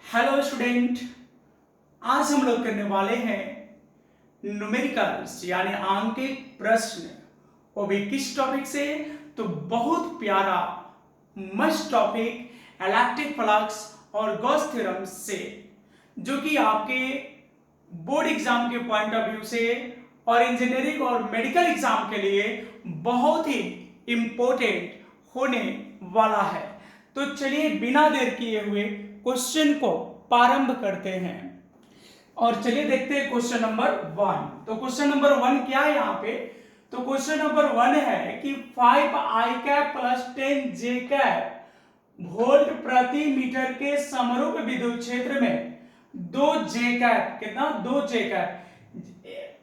Hello student. आज हम लोग करने वाले हैं न्यूमेरिकल्स यानी आंकिक प्रश्न। वो भी किस टॉपिक से? तो बहुत प्यारा मस्त टॉपिक इलेक्ट्रिक फ्लक्स और गॉस थ्योरम से, जो कि आपके बोर्ड एग्जाम के पॉइंट ऑफ व्यू से और इंजीनियरिंग और मेडिकल एग्जाम के लिए बहुत ही इंपॉर्टेंट होने वाला है। तो चलिए बिना देर किए हुए क्वेश्चन को प्रारंभ करते हैं और चलिए देखते हैं क्वेश्चन नंबर 1। तो क्वेश्चन नंबर 1 क्या है यहाँ पे? तो क्वेश्चन नंबर 1 है कि 5i cap plus 10j cap volt प्रति मीटर के समरूप विद्युत क्षेत्र में 2j कैप, कितना? 2j cap.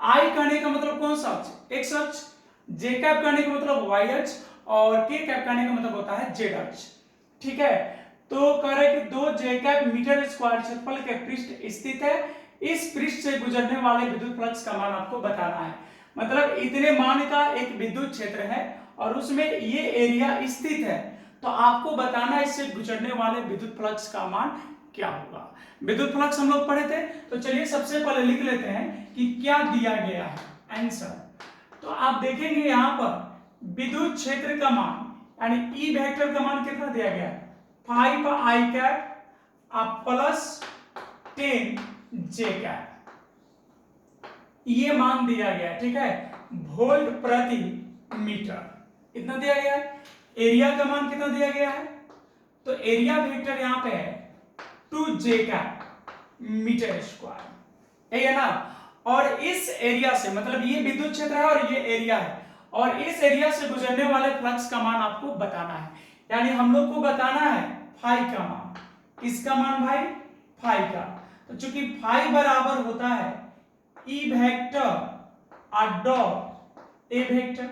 आई कहने का मतलब कौन सा अक्ष? एक्स अक्ष। जे कैप कहने का मतलब वाई अक्ष और के कैप कहने का मतलब होता है जेड अक्ष। ठीक है, तो कह रहे कि 2j कैप मीटर स्क्वायर क्षेत्रफल के पृष्ठ स्थित है। इस पृष्ठ से गुजरने वाले विद्युत फ्लक्स का मान आपको बताना है। मतलब इतने मान का एक विद्युत क्षेत्र है और उसमें ये एरिया स्थित है, तो आपको बताना है इससे गुजरने वाले विद्युत फ्लक्स का मान क्या होगा। विद्युत फ्लक्स हम लोग पढ़े थे, तो चलिए सबसे पहले लिख लेते हैं कि क्या दिया गया है आंसर। तो आप देखेंगे यहाँ पर विद्युत क्षेत्र का मान यानी ई वेक्टर का मान कितना दिया गया है? 5i cap plus 10j cap, ये मान दिया गया है। ठीक है, वोल्ट प्रति मीटर इतना दिया गया है। एरिया का मान कितना दिया गया है? तो एरिया वेक्टर यहाँ पे है 2j कैप मीटर स्क्वायर, है ना। और इस एरिया से, मतलब ये विद्युत क्षेत्र है और ये एरिया है, और इस एरिया से गुजरने वाले फ्लक्स का मान आपको बताना है। यानी हम लोग को बताना है फाई का मान। किसका मान भाई? फाई का। तो चूंकि फाई बराबर होता है E vector dot A vector,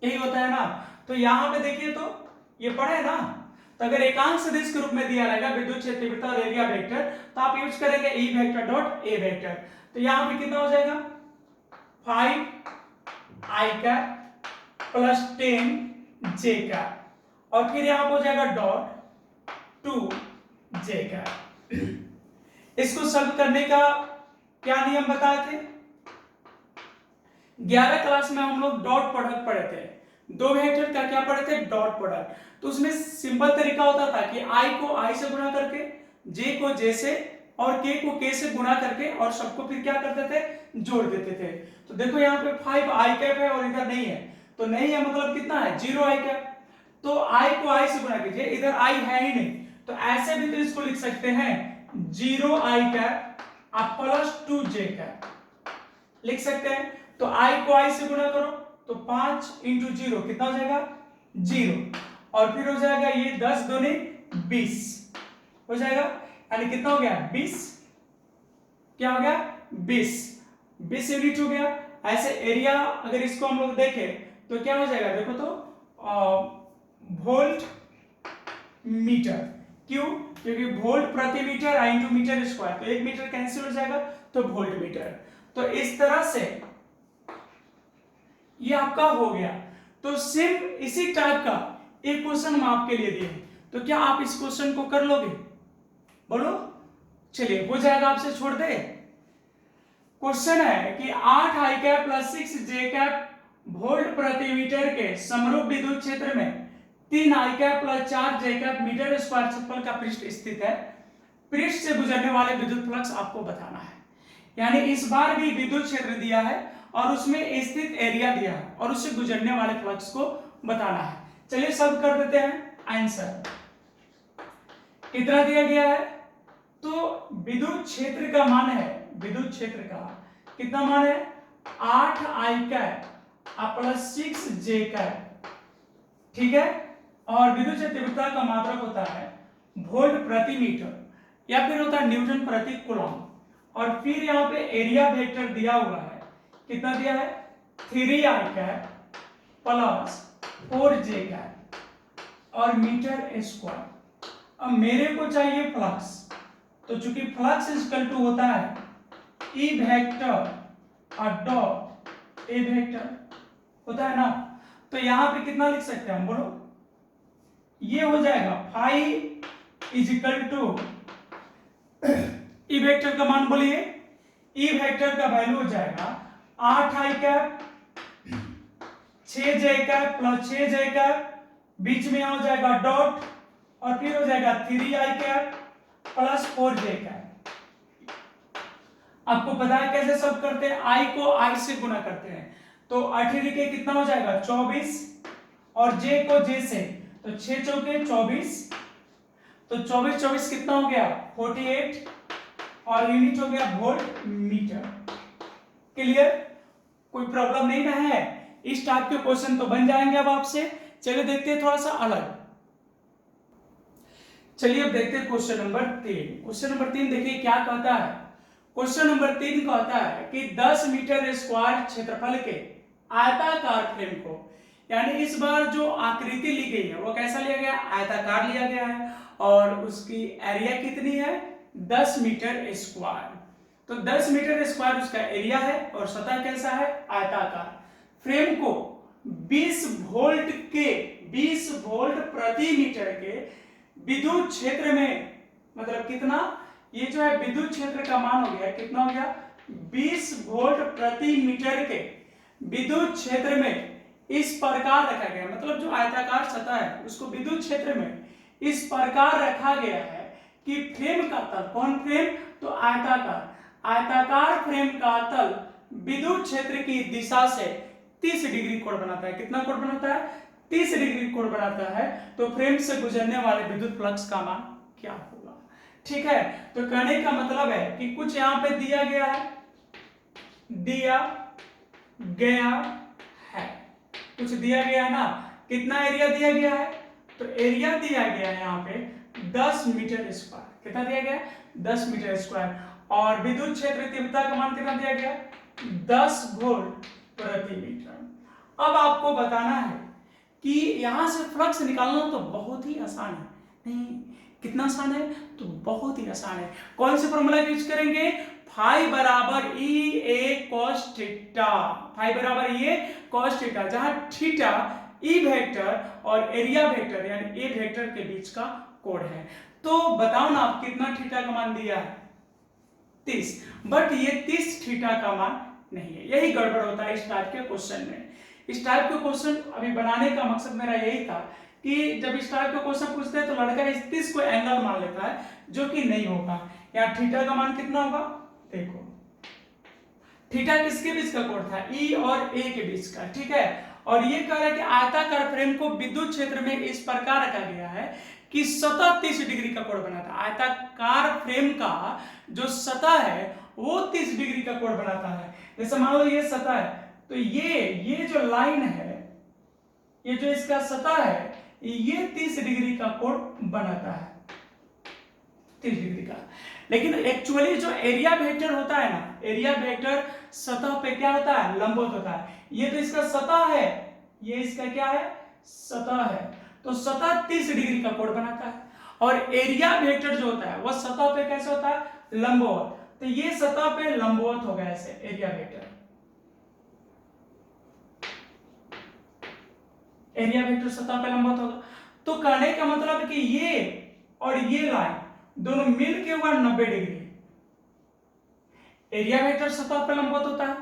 यही होता है ना। तो यहां पे देखिए, तो ये पढ़े ना, तो अगर एकांक सदिश के रूप में दिया रहेगा विद्युत क्षेत्र तीव्रता और एरिया वेक्टर, तो आप यूज करेंगे E vector dot A vector. तो यहां पे कितना हो जाएगा? 5i cap plus 10j cap और फिर यहां पे हो जाएगा डॉट 2j कैप। इसको सॉल्व करने का क्या नियम बताए थे? 11 क्लास में हम लोग डॉट प्रोडक्ट पढ़े थे। दो वेक्टर का क्या पढ़े थे? Dot product. तो उसमें सिंपल तरीका होता था कि i को i से गुणा करके, j को j से और k को k से गुणा करके और सबको फिर क्या करते थे? जोड़ देते थे। तो देखो यहाँ पे 5i कैप है और इधर नहीं है, तो नहीं है मतलब कितना है? 0i cap. तो i को i से गुणा कीजिए, इधर i है ही नहीं, तो ऐसे भी तो इसको लिख सकते हैं 0i cap plus 2j cap लिख सकते हैं। तो i को i से गुणा करो तो 5 इंटू 0 कितना हो जाएगा? 0, और फिर हो जाएगा ये 10 दूनी 20 हो जाएगा, यानी कितना हो गया? 20। क्या हो गया? 20 यूनिट हो गया। ऐसे एरिया अगर इसको हम लोग देखें तो क्या हो जाएगा? देखो तो वोल्ट मीटर। क्यों? क्योंकि वोल्ट प्रति मीटर इंटू मीटर स्क्वायर, तो 1 मीटर कैंसिल हो जाएगा, तो वोल्ट मीटर। तो इस तरह से ये आपका हो गया। तो सिर्फ इसी टाइप का एक क्वेश्चन हम आपके लिए दिए, तो क्या आप इस क्वेश्चन को कर लोगे? बोलो। चलिए, हो जाएगा, आपसे छोड़ दे। क्वेश्चन है कि 8i cap plus 6j cap volt प्रति मीटर के समरूप विद्युत क्षेत्र में 3i cap plus 4j cap metre square क्षेत्रफल का पृष्ठ स्थित है। पृष्ठ से गुजरने वाले विद्युत फ्लक्स आपको बताना है। यानी इस बार भी विद्युत क्षेत्र दिया है और उसमें स्थित एरिया दिया है और उससे गुजरने वाले फ्लक्स को बताना है। चलिए सॉल्व कर देते हैं। आंसर कितना दिया गया है? तो विद्युत क्षेत्र का मान है, विद्युत क्षेत्र का कितना मान है? 8i cap plus 6j cap. ठीक है, और विद्युत क्षेत्र तीव्रता का मात्रक होता है वोल्ट प्रति मीटर या फिर होता है न्यूटन प्रति कूलम। और फिर यहाँ पे एरिया वेक्टर दिया हुआ है, कितना दिया है? 3i cap plus 4j cap और मीटर स्क्वायर। अब मेरे को चाहिए फ्लक्स, तो चूंकि फ्लक्स इक्वल टू होता है E vector dot A vector होता है ना, तो यहां पे कितना लिख सकते हैं हम? बोलो। ये हो जाएगा 5 is equal to E vector का मान बोलिए, ई वेक्टर का वैल्यू हो जाएगा 8i cap 6j cap plus 6j cap, बीच में हो जाएगा डॉट और फिर हो जाएगा 3i cap plus 4j cap. आपको पता है कैसे सब करते हैं, i को i से गुना करते हैं, तो 8 के कितना हो जाएगा 24 और j को j से, तो 6 चौके 24, तो 24 24 कितना हो गया 48 और यूनिट हो गया वोल्ट मीटर। क्लियर, कोई प्रॉब्लम नहीं ना है। इस टाइप के क्वेश्चन तो बन जाएंगे अब आपसे। चलिए देखते हैं थोड़ा सा अलग। चलिए अब देखते हैं क्वेश्चन नंबर 3। क्वेश्चन नंबर 3 देखिए क्या कहता है। क्वेश्चन नंबर 3 कहता है कि 10 मीटर स्क्वायर क्षेत्रफल के आयताकार फ्रेम को, यानी इस बार जो आकृति ली गई है वो कैसा लिया गया, आयताकार लिया गया है, और उसकी एरिया कितनी है 10 मीटर स्क्वायर। तो 10 मीटर स्क्वायर उसका एरिया है और सतह कैसा है, आयताकार। फ्रेम को 20 वोल्ट प्रति मीटर के विद्युत क्षेत्र में, मतलब कितना, ये जो है विद्युत क्षेत्र का मान हो गया कितना हो गया 20 वोल्ट प्रति मीटर के विद्युत क्षेत्र में इस प्रकार रखा गया, मतलब जो आयताकार सतह है उसको विद्युत क्षेत्र में इस प्रकार रखा गया है कि फ्रेम का तल, कौन फ्रेम, तो आयताकार फ्रेम का तल विद्युत क्षेत्र की दिशा से 30 डिग्री कोण बनाता है। कितना कोण बनाता है, 30 डिग्री कोण बनाता है। तो फ्रेम से गुजरने वाले विद्युत फ्लक्स का मान क्या होगा। ठीक है, तो कहने का मतलब है कि कुछ यहां पे दिया गया है, कुछ दिया गया है ना, कितना एरिया दिया गया है, तो एरिया दिया गया है यहाँ पे 10 मीटर स्क्वायर। कितना दिया गया 10 मीटर स्क्वायर, और विद्युत क्षेत्र तीव्रता का मान कितना दिया गया 10 वोल्ट प्रति मीटर। अब आपको बताना है कि यहां से फ्लक्स निकालना तो बहुत ही आसान है। नहीं, कितना आसान है, तो बहुत ही आसान है। कौन से फॉर्मूला यूज करेंगे, फाई बराबर ई ए कॉस थीटा, फाई बराबर ई ए कॉस थीटा, जहां थीटा ई वेक्टर और एरिया वेक्टर यानी ए वेक्टर के बीच का कोण है। तो बताओ ना आप कितना थीटा का मान दिया है 30, बट ये 30 थीटा का मान नहीं है। यही गड़बड़ होता है इस टाइप के क्वेश्चन में। इस टाइप के क्वेश्चन अभी बनाने का मकसद मेरा यही था कि जब इस टाइप के क्वेश्चन पूछते हैं तो लड़का इस 30 को एंगल मान लेता है, जो कि नहीं होगा। यहाँ थीटा का मान कितना होगा, देखो थीटा किसके बीच का कोण था, ई और ए के बीच का। ठीक है, और ये कह रहा है कि आयताकार फ्रेम को विद्युत क्षेत्र में इस प्रकार रखा गया है कि सतह 30 डिग्री का कोण बनाता है। आयताकार फ्रेम का जो सतह है वो 30 डिग्री का कोण बनाता है। जैसे मान लो ये सतह है, तो ये जो लाइन है, ये जो इसका सतह है, ये 30 डिग्री का कोण बनाता है, 30 डिग्री का। लेकिन एक्चुअली जो एरिया वेक्टर होता है ना, एरिया वेक्टर सतह पे क्या होता है, लंबवत होता है। ये तो इसका सतह है, ये इसका क्या है, सतह है, तो सतह 30 डिग्री का कोण बनाता है। और एरिया वेक्टर जो होता है वह सतह पे कैसे होता है, लंबवत। तो ये सतह पे लंबवत होगा ऐसे एरिया वेक्टर, एरिया वेक्टर सतह पे लंबवत होगा। तो कहने का मतलब है कि ये और ये लाइन दोनों मिल के हुआ 90 डिग्री। एरिया वेक्टर सतह पे लंबवत होता है,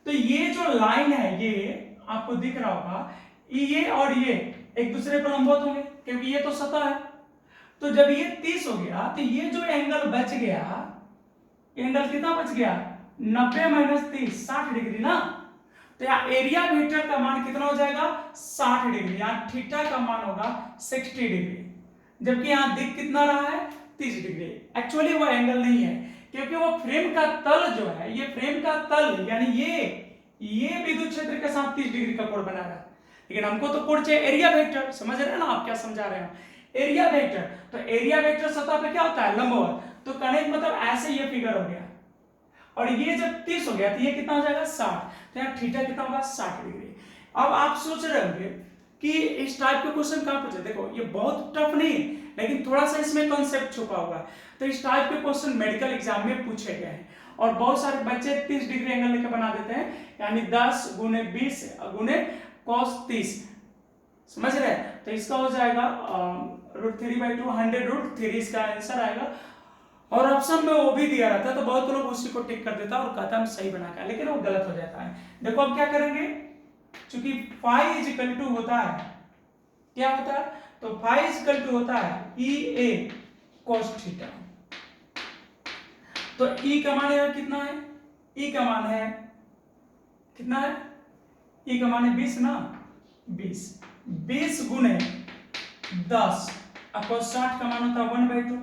तो ये जो लाइन है ये आपको दिख रहा होगा, ये और ये एक दूसरे पर लंबवत होंगे क्योंकि ये तो सतह है। तो जब ये 30 हो गया तो ये जो एंगल बच गया, एंगल कितना बच गया 90 माइनस 30, 60 डिग्री ना। तो यहाँ एरिया वेक्टर का मान कितना हो जाएगा 60 डिग्री, यहाँ थीटा का मान होगा 60 डिग्री, जबकि यहाँ दिख कितना रहा है 30 डिग्री। एक्चुअली वो एंगल नहीं है क्योंकि वो फ्रेम का तल जो है, ये फ्रेम का तल यानी ये विद्युत क्षेत्र के साथ 30 डिग्री का कोण बना रहा है। लेकिन हमको तो कोण चाहिए एरिया वेक्टर। समझ रहे हैं ना आप क्या समझा रहे हैं, एरिया वेक्टर। तो एरिया वेक्टर सतह पे क्या होता है, लंबवत। तो कहने का मतलब ऐसे ये फिगर हो गया, और ये जब 30 हो गया तो ये कितना हो जाएगा 60, तो यहाँ थीटा कितना होगा 60 डिग्री। अब आप सोच रहे होंगे कि इस टाइप के क्वेश्चन कहाँ पूछे। देखो ये बहुत टफ नहीं है, लेकिन थोड़ा सा इसमें कॉन्सेप्ट छुपा हुआ है। तो इस टाइप के क्वेश्चन मेडिकल एग्जाम में पूछे गए हैं, और बहुत सारे बच्चे 30 डिग्री एंगल लेके बना देते हैं, यानी 10 गुने 20 गुने cos 30। समझ रहे हैं, तो इसका हो जाएगा √3/2 100√3 इसका आंसर आएगा। और ऑप्शन में वो भी दिया रहता है तो बहुत लोग उसी को टिक कर देता है और कहता है हम सही बना के, लेकिन वो गलत हो जाता है। देखो अब क्या करेंगे, चूंकि फाई इज इक्वल टू होता है, क्या होता है, तो फाई इज इक्वल टू होता है ई ए कोस थीटा। तो ई का मान यहाँ कितना है, ई का मान है कितना है, ई का मान है 20 ना, 20 गुने 10 आपको 60 का मान होता है 1/2,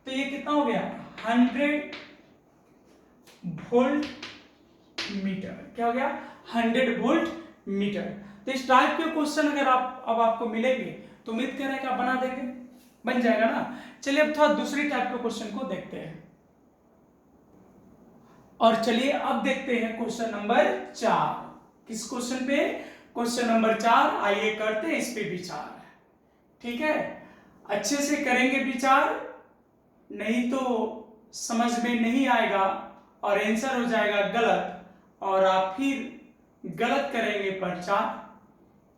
तो ये कितना हो गया 100 वोल्ट मीटर। क्या हो गया 100 वोल्ट मीटर। तो इस टाइप के क्वेश्चन अगर आप अब आपको मिलेंगे तो उम्मीद कर रहे हैं कि आप बना देंगे, बन जाएगा ना। चलिए अब थोड़ा दूसरी टाइप के क्वेश्चन को देखते हैं, और चलिए अब देखते हैं क्वेश्चन नंबर 4। किस क्वेश्चन पे, क्वेश्चन नंबर 4। आइए करते हैं इस पे विचार, ठीक है, अच्छे से करेंगे विचार, नहीं तो समझ में नहीं आएगा और आंसर हो जाएगा गलत और आप फिर गलत करेंगे प्रचार।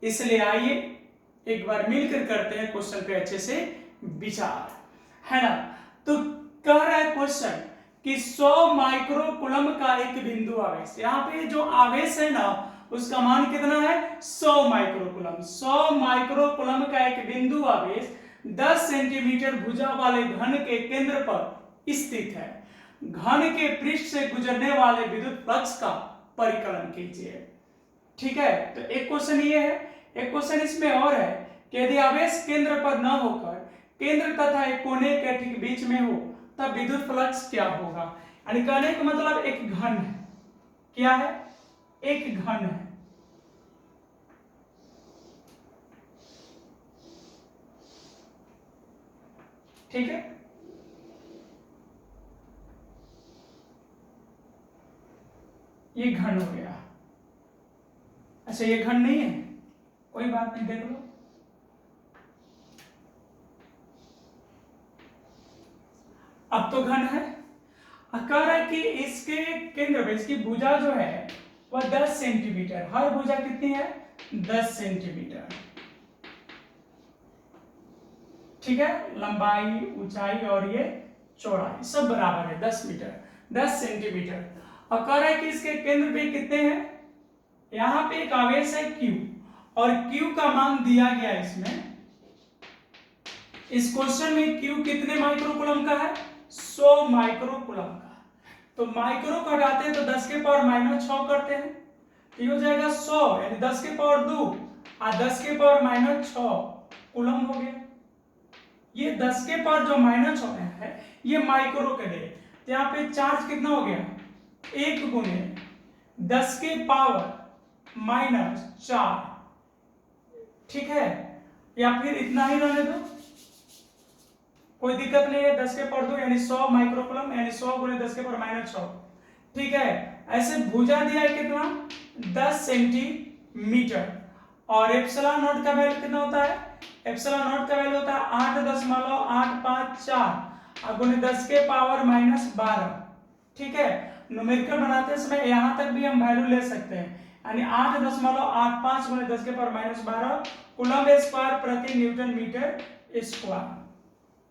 इसलिए आइए एक बार मिलकर करते हैं क्वेश्चन पे अच्छे से विचार, है ना। तो कह रहा है क्वेश्चन कि 100 माइक्रोकूलम का एक बिंदु आवेश, यहाँ पे जो आवेश है ना उसका मान कितना है 100 माइक्रोकूलम। 100 माइक्रोकूलम का एक बिंदु आवेश 10 सेंटीमीटर भुजा वाले घन के केंद्र पर स्थित है। घन के पृष्ठ से गुजरने वाले विद्युत फ्लक्स का परिकलन कीजिए। ठीक है, तो एक क्वेश्चन ये है, एक क्वेश्चन इसमें और है कि यदि आवेश केंद्र पर न होकर केंद्र तथा एक कोने के ठीक बीच में हो तब विद्युत फ्लक्स क्या होगा। यानी कहने का मतलब एक घन है, क्या है, एक घन है, ठीक है। ये घन हो गया, अच्छा ये घन नहीं है, कोई बात नहीं, देख लो। अब तो घन है, कह रहा है कि इसके केंद्र पे इसकी भुजा जो है वह 10 सेंटीमीटर, हर भुजा कितनी है 10 सेंटीमीटर, ठीक है। लंबाई, ऊंचाई और ये चौड़ाई सब बराबर है 10 मीटर, 10 सेंटीमीटर। और कह रहा है कि इसके केंद्र पे कितने हैं, यहां पे एक आवेश है Q और Q का मान दिया गया इसमें, इस क्वेश्चन में Q कितने माइक्रोकूलम का है 100 माइक्रोकूलम का। तो माइक्रो को हटाते हैं तो 10 के पावर -6 करते हैं, तो ये हो जाएगा 100 यानी 10 के पावर 2 और 10 के पावर -6 कूलम हो गया। ये 10 के पावर जो -6 है ये माइक्रो के लिए, तो यहाँ पे चार्ज कितना हो गया 1 गुने 10 के पावर -4, ठीक है, या फिर इतना ही रहने दो, कोई दिक्कत नहीं है। 10 के पावर 2 यानी 100 माइक्रोकूलम यानी 100 गुने 10 के पावर -6, ठीक है। ऐसे भुजा दिया है कितना 10 सेंटीमीटर और एप्सिलॉन नॉट का वैल्यू कितना होता है, एप्सिलॉन नॉट का वैल्यू होता है 8.854 और गुने 10 के पावर -12, ठीक है। न्यूमेरिकल बनाते समय यहां तक भी हम वैल्यू ले सकते हैं, यानी 8.85 गुने 10 के पावर -12 कूलम स्क्वायर प्रति न्यूटन मीटर स्क्वायर,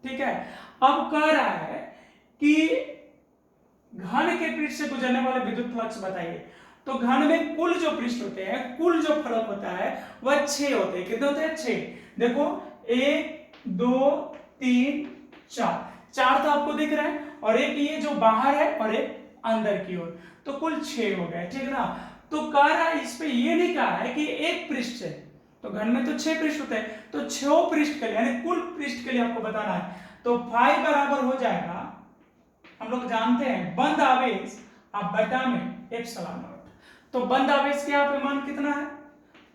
ठीक है। अब कह रहा है कि घन के पृष्ठ से गुजरने वाले विद्युत फ्लक्स बताइए। तो घन में कुल जो पृष्ठ होते हैं, कुल जो फलक होता है वह 6 होते हैं। कितने होते हैं 6, देखो 1 2 3 4, 4 तो आपको दिख रहा है और एक ये जो बाहर है और एक अंदर की ओर, तो कुल 6 हो गए, ठीक ना। तो कह रहा है इस पे ये नहीं कहा है कि एक पृष्ठ से, तो घन में तो 6 पृष्ठ होते हैं, तो 6 पृष्ठ के लिए यानी कुल पृष्ठ के लिए आपको बताना है। तो फाई बराबर हो जाएगा, हम लोग जानते हैं बंद आवेश अब बटा में एप्सिलॉन नॉट। तो बंद आवेश के यहाँ पे मान कितना है,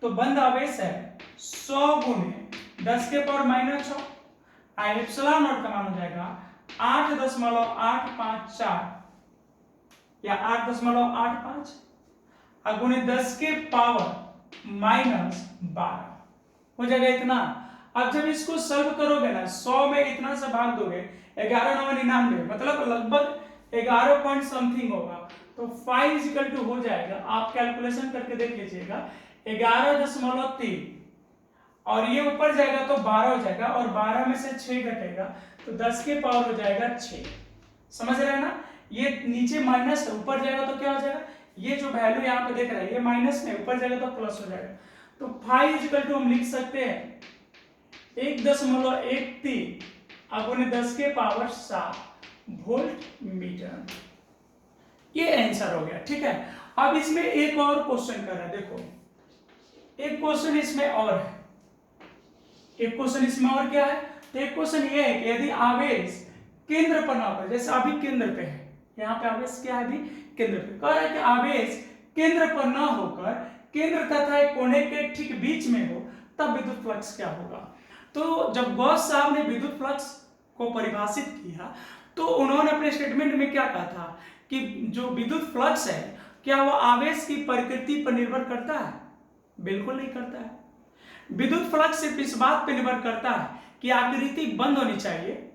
तो बंद आवेश है 100 गुने 10 के पावर -6 और एप्सिलॉन नॉट का मान हो जाएगा 8.854 या 8.85 और गुने 10 के पावर -12 हो जाएगा इतना। अब जब इसको सॉल्व करोगे ना 100 में इतना से भाग दोगे 11×9 मतलब लगभग 11 पॉइंट समथिंग होगा, तो फाई इक्वल टू हो जाएगा, आप कैलकुलेशन करके देख लीजिएगा 11.3 और ये ऊपर जाएगा तो 12 हो जाएगा और 12 में से 6 घटेगा तो 10 के पावर हो जाएगा 6, समझ रहे हैं ना, ये नीचे माइनस है, ऊपर जाएगा तो क्या हो जाएगा, ये जो वैल्यू यहाँ पे देख रहे हैं ये माइनस में, ऊपर जाएगा तो प्लस हो जाएगा। तो फाई इजिकल टू हम लिख सकते हैं 1.13 अगुने 10 के पावर 7 वोल्ट मीटर। ये आंसर हो गया, ठीक है। अब इसमें एक और क्वेश्चन कर रहा है, देखो एक क्वेश्चन इसमें और है, एक क्वेश्चन इसमें और क्या है, तो एक क्वेश्चन ये है कि यदि आवेश केंद्र पर ना हो, जैसे अभी केंद्र पे है, यहाँ पे आवेश क्या है, अभी केंद्र पे, कह रहा है कि आवेश केंद्र पर ना होकर केंद्र तथा एक कोने के ठीक बीच में हो, तब विद्युत फ्लक्स क्या होगा। तो जब गॉस साहब ने विद्युत फ्लक्स को परिभाषित किया तो उन्होंने अपने स्टेटमेंट में क्या कहा था कि जो विद्युत फ्लक्स है क्या वो आवेश की प्रकृति पर निर्भर करता है, बिल्कुल नहीं करता है। विद्युत फ्लक्स सिर्फ इस बात पर निर्भर करता है कि आकृति बंद होनी चाहिए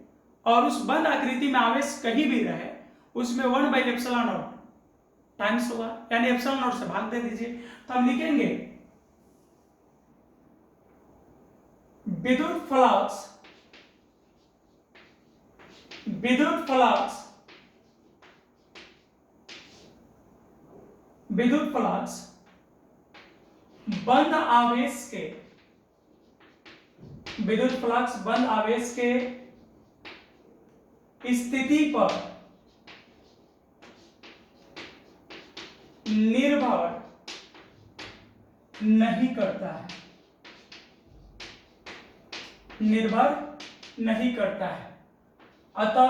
और उस बंद आकृति में आवेश कहीं भी रहे उसमें 1/ε0 टाइम्स होगा, यानी ε0 से भाग दे दीजिए। तो हम लिखेंगे विद्युत फ्लक्स बंद आवेश के स्थिति पर निर्भर नहीं करता है, अतः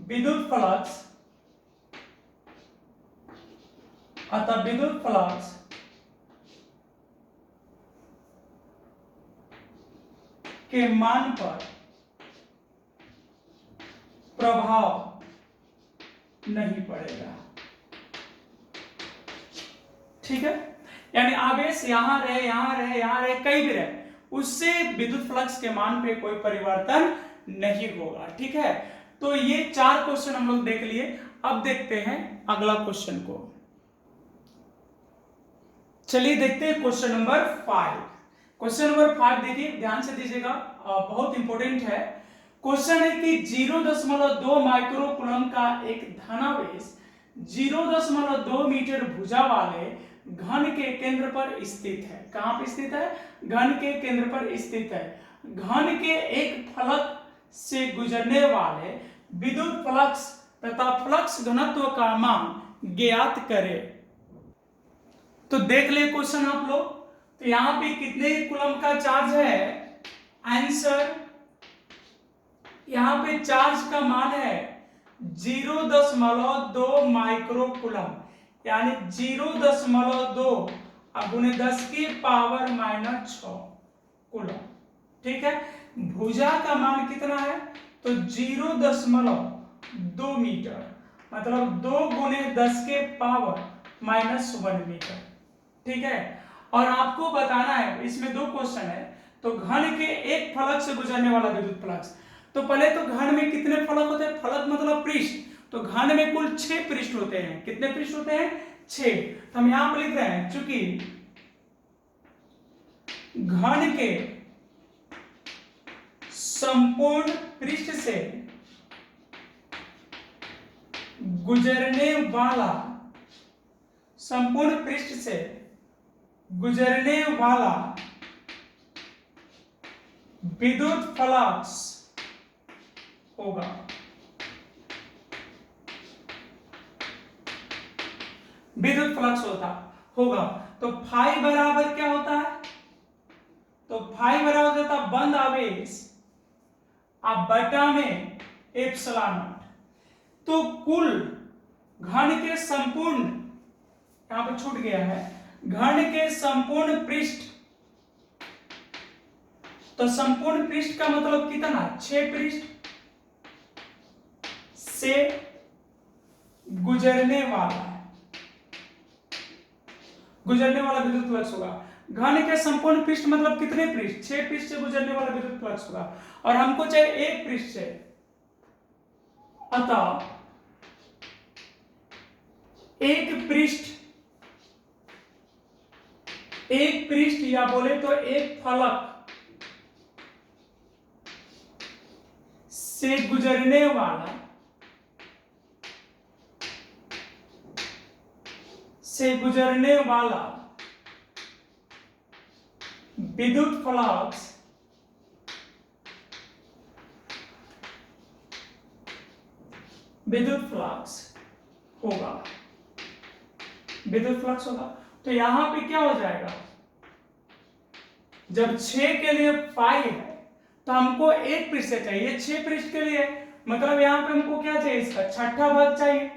विद्युत फ्लक्स के मान पर प्रभाव नहीं पड़ेगा, ठीक है। यानी आवेश यहां रहे कहीं भी रहे, उससे विद्युत फ्लक्स के मान पे कोई परिवर्तन नहीं होगा, ठीक है। तो ये 4 क्वेश्चन हम लोग देख लिए। अब देखते हैं अगला क्वेश्चन को। चलिए देखते हैं क्वेश्चन नंबर 5। क्वेश्चन नंबर 5 देखिए, ध्यान से दीजिएगा, बहुत इंपॉर्टेंट है। क्वेश्चन है कि 0.2 माइक्रो कूलम का एक धनावेश 0.2 मीटर भुजा वाले घन के केंद्र पर स्थित है। कहां पर स्थित है, घन के केंद्र पर स्थित है। घन के एक फलक से गुजरने वाले विद्युत फ्लक्स तथा फ्लक्स घनत्व का मान ज्ञात करें। तो देख ले क्वेश्चन आप लोग, तो यहां पे कितने कूलम का चार्ज है, आंसर यहां पे चार्ज का मान है 0.2 माइक्रो कूलम, यानी 0.2 गुने 10 की पावर -6 कूलम, ठीक है। भुजा का मान कितना है, तो 0.2 मीटर, मतलब 2 गुने 10 के पावर -1 मीटर, ठीक है। और आपको बताना है, इसमें 2 क्वेश्चन है। तो घन के एक फलक से गुजरने वाला विद्युत फ्लक्स, तो पहले तो घन में कितने फलक होते हैं, फलक मतलब पृष्ठ, तो घन में कुल 6 पृष्ठ होते हैं। कितने पृष्ठ होते हैं, 6। तो हम यहां पर लिख रहे हैं, चूंकि घन के संपूर्ण पृष्ठ से गुजरने वाला विद्युत फ्लक्स होगा। तो फाई बराबर क्या होता है, तो फाई बराबर होता है बंद आवेश अब बटा में ε0। तो कुल घन के संपूर्ण, यहां पर छूट गया है, घन के संपूर्ण पृष्ठ, तो संपूर्ण पृष्ठ का मतलब कितना, 6 पृष्ठ से गुजरने वाला विद्युत फ्लक्स होगा। घन के संपूर्ण पृष्ठ मतलब कितने पृष्ठ, 6 पृष्ठ से गुजरने वाला विद्युत फ्लक्स होगा, और हमको चाहिए 1 पृष्ठ से, अतः एक पृष्ठ या बोले तो एक फलक से गुजरने वाला विद्युत फ्लक्स होगा। तो यहां पे क्या हो जाएगा, जब 6 के लिए फाई है तो हमको एक पृष्ठ से चाहिए, 6 पृष्ठ के लिए, मतलब यहां पे हमको क्या चाहिए, इसका छठा भाग चाहिए।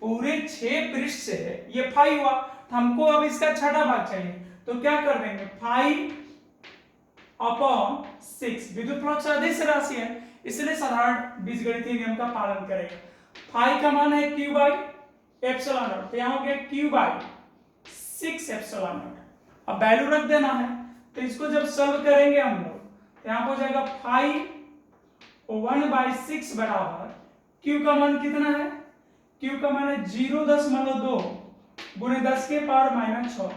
पूरे 6 पृष्ठ से ये फाई हुआ, तो हमको अब इसका छठा भाग चाहिए। तो क्या कर देंगे, 5/6। विद्युत फ्लक्स अदिश राशि है, इसलिए साधारण बीजगणितीय नियम का पालन करेगा। फाई का मान है q बाई एप्सिलॉन नॉट, तो यहाँ हो गया q बाई 6 एप्सिलॉन नॉट। अब वैल्यू रख देना है, तो इसको जब सॉल्व करेंगे हम लोग, तो यहाँ हो जाएगा 5/1/6 बराबर q का मान कितना है, q का मान है 0.2 गुणे 10 के पावर -6,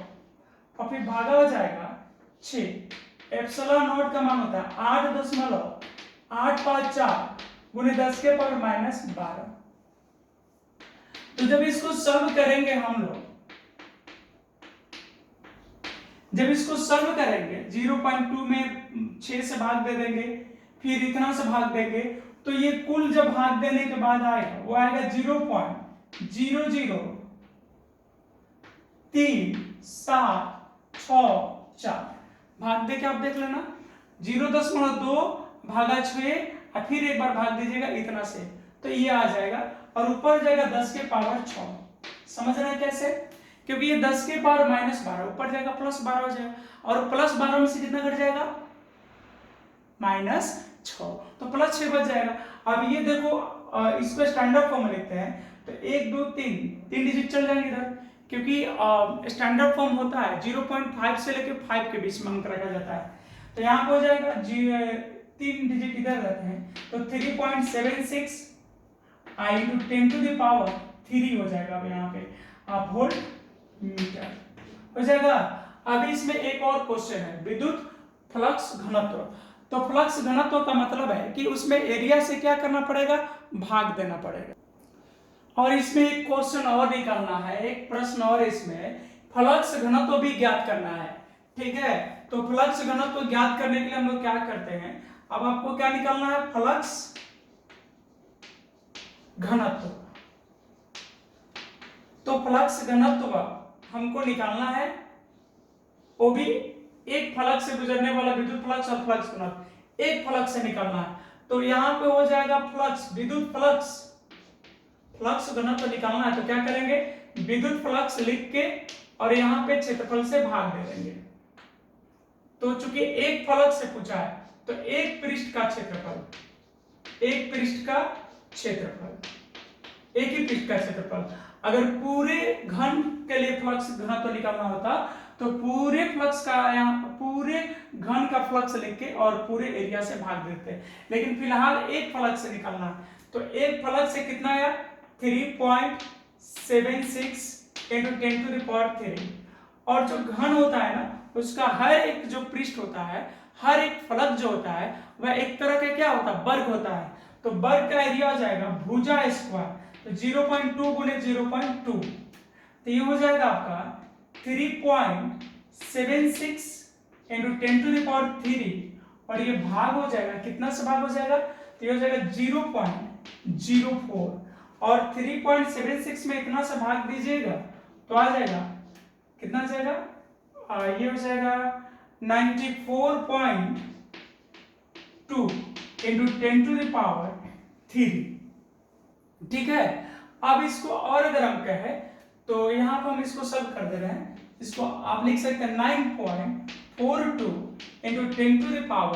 और फिर भागा हो जाएगा 6। एप्सिलॉन नॉट का मान होता है 8.854 गुणे 10 के पावर -12। तो जब इसको सॉल्व करेंगे हम लोग, जब इसको सॉल्व करेंगे 0.2 में 6 से भाग दे देंगे, फिर इतना से भाग देंगे, तो ये कुल जब भाग देने के बाद आएगा वो आएगा 0.00374। भाग दे के आप देख लेना, 0.2 भागा 6 और फिर एक बार भाग दीजिएगा इतना से, तो ये आ जाएगा, और ऊपर जाएगा 10 के पावर 6। समझ रहे हैं कैसे, क्योंकि ये 10 के पावर -12, ऊपर जाएगा +12 हो जाएगा, और +12 में से कितना घट जाएगा, -6, तो +6 बच जाएगा। अब ये देखो, इसको स्टैंडर्ड फॉर्म में लिखते हैं, तो 1 2 3 डिजिट चल जाएंगे इधर, क्योंकि स्टैंडर्ड फॉर्म होता है 0.5 से लेकर 5 के बीच में अंक रखा जाता है। तो यहाँ पे हो जाएगा 3 डिजिट इधर रहते हैं, तो 3.76 × 10⁻³ हो जाएगा। अब यहाँ पे वोल्ट मीटर हो जाएगा। अभी इसमें एक और क्वेश्चन है, विद्युत फ्लक्स घनत्व। तो फ्लक्स घनत्व का मतलब है कि उसमें एरिया से क्या करना पड़ेगा, भाग देना पड़ेगा। और इसमें एक क्वेश्चन और निकालना है, एक प्रश्न और, इसमें फ्लक्स घनत्व भी ज्ञात करना है, ठीक है। तो फ्लक्स घनत्व ज्ञात करने के लिए हम लोग क्या करते हैं, अब आपको क्या निकालना है, फ्लक्स घनत्व। तो फ्लक्स घनत्व हमको निकालना है, वो भी एक फ्लक्स से गुजरने वाला विद्युत फ्लक्स और फ्लक्स घनत्व एक फ्लक्स से निकालना है। तो यहां पे हो जाएगा फ्लक्स, विद्युत फ्लक्स घनत्व निकालना है, तो क्या करेंगे, विद्युत फ्लक्स लिख के और यहाँ पे क्षेत्रफल से भाग दे देंगे। तो चूंकि एक फ्लक्स से पूछा है, तो एक पृष्ठ का क्षेत्रफल, एक ही पृष्ठ का क्षेत्रफल। अगर पूरे घन के लिए फ्लक्स घनत्व निकालना होता, तो पूरे फ्लक्स का, यहाँ पूरे घन का फ्लक्स लिख के और पूरे एरिया से भाग देते, लेकिन फिलहाल एक फ्लक्स से निकालना है। तो एक फ्लक्स से कितना आया, 3.76 × 10⁻³। और जो घन होता है ना, उसका हर एक जो पृष्ठ होता है, हर एक फलक जो होता है, वह एक तरह का क्या होता है, वर्ग होता है। तो वर्ग का एरिया हो जाएगा भुजा स्क्वायर, तो 0.2 × 0.2, तो ये हो जाएगा आपका 3.76 × 10⁻³, और ये भाग हो जाएगा, कितना से भाग हो जाएगा, तो ये हो जाएगा 0.04, और 3.76 में इतना से भाग दीजिएगा तो आ जाएगा, कितना आ जाएगा, ये हो जाएगा 94.2 × 10⁻³, ठीक है। अब इसको और अगर हम कहें, तो यहाँ पर हम इसको सॉल्व कर दे रहे हैं, इसको आप लिख सकते हैं 9.42 × 10⁻³,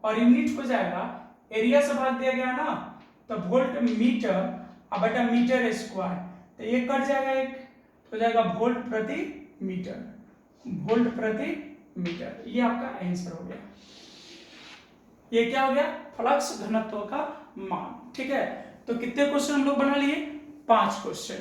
और यूनिट हो जाएगा, एरिया से भाग दिया गया ना, तो वोल्ट मीटर बटा मीटर स्क्वायर, तो ये कट जाएगा, एक हो जाएगा वोल्ट प्रति मीटर। ये आपका आंसर हो गया। ये क्या हो गया, फ्लक्स घनत्व का मान, ठीक है। तो कितने क्वेश्चन हम लोग बना लिए, 5 क्वेश्चन।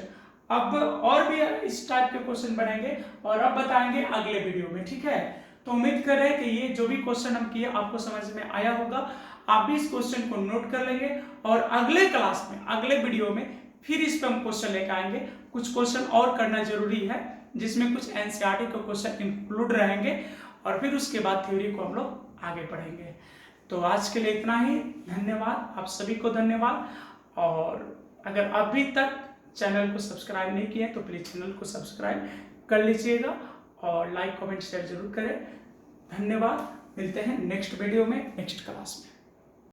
अब और भी इस टाइप के क्वेश्चन बनेंगे और अब बताएंगे अगले वीडियो में, ठीक है। तो उम्मीद कर रहे हैं कि ये जो भी क्वेश्चन हम किए आपको समझ में आया होगा। आप भी इस क्वेश्चन को नोट कर लेंगे और अगले क्लास में, अगले वीडियो में फिर इस पे हम क्वेश्चन लेकर आएंगे। कुछ क्वेश्चन और करना जरूरी है जिसमें कुछ एनसीईआरटी के क्वेश्चन इंक्लूड रहेंगे और फिर उसके बाद थ्योरी को हम लोग आगे पढ़ेंगे। तो आज के लिए इतना ही। धन्यवाद, आप सभी को धन्यवाद। और अगर अभी तक चैनल को सब्सक्राइब नहीं किए तो प्लीज चैनल को सब्सक्राइब कर लीजिएगा और लाइक कमेंट शेयर जरूर करें। धन्यवाद, मिलते हैं नेक्स्ट वीडियो में, नेक्स्ट क्लास में।